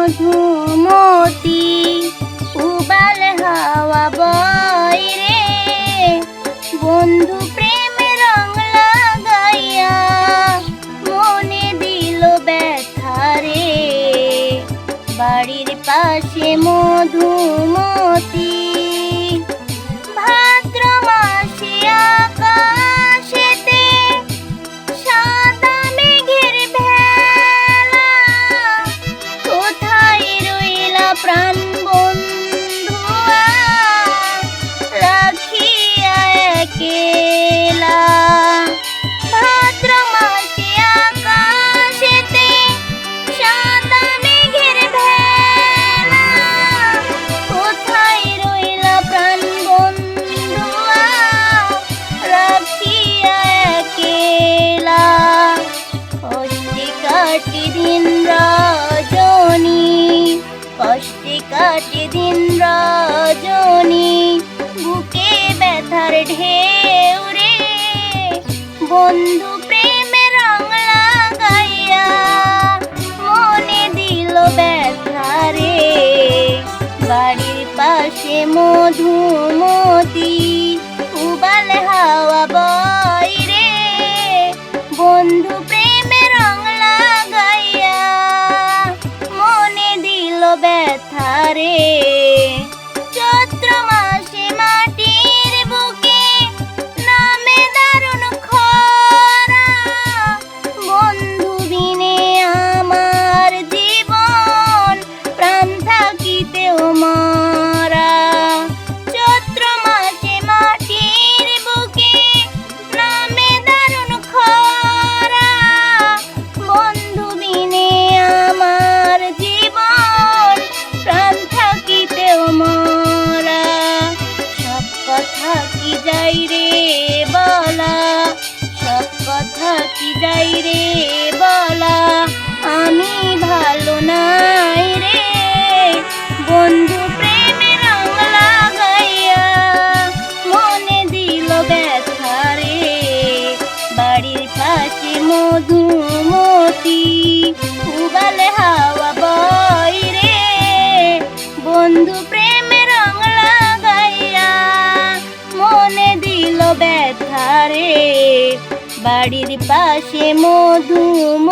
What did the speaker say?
মধুমতি উবাল হাওয়া বয় রে, বন্ধু প্রেমে রং লাগাইয়া মনে দিল ব্যথা রে। বাড়ির পাশে মধুমতি ভাদ্র মাসে আকাশেতে সাদা মেঘের ভেলা, কোথায় রইলা প্রাণ বন্ধুয়া রাখিয়া একেলা। ভাদ্র মাসে আকাশেতে সাদা মেঘের ভেলা, কোথায় রইলা প্রাণ বন্ধুয়া রাখিয়া একেলা। কষ্টে কাটে দিন রজনী, কষ্টে কাটে দিন রজনী, বুকে ব্যথার ঢেউ রে, বন্ধু প্রেমে রং লাগাইয়া মনে দিল ব্যথা রে। বাড়ির পাশে মধুমতি উবাল হাওয়া বয় রে, বন্ধু প্রেমে রং লাগাইয়া মনে দিল ব্যথা রে। চৈত্র মাসে মাটির বুকে নামে দারুণ খরা, বন্ধু বিনে আমার জীবন প্রাণ থাকিতেও মরা। চৈত্র মাসে মাটির বুকে নামে দারুণ খরা, বন্ধু বিনে আমার জীবন প্রাণ থাকিতেও মরা। সব কথা কি যাই রে বলা, সব কথা কি যাই রে বলা, আমি ভালো নাই রে, বন্ধু প্রেমে রং লাগাইয়া মনে দিল ব্যথা রে। বাড়ির পাশে মধুমতি উবাল হাওয়া বয় রে, বন্ধু প্রেমে রং লাগাইয়া মনে দিল ব্যথা রে। বাড়ির পাশে মধুমতি।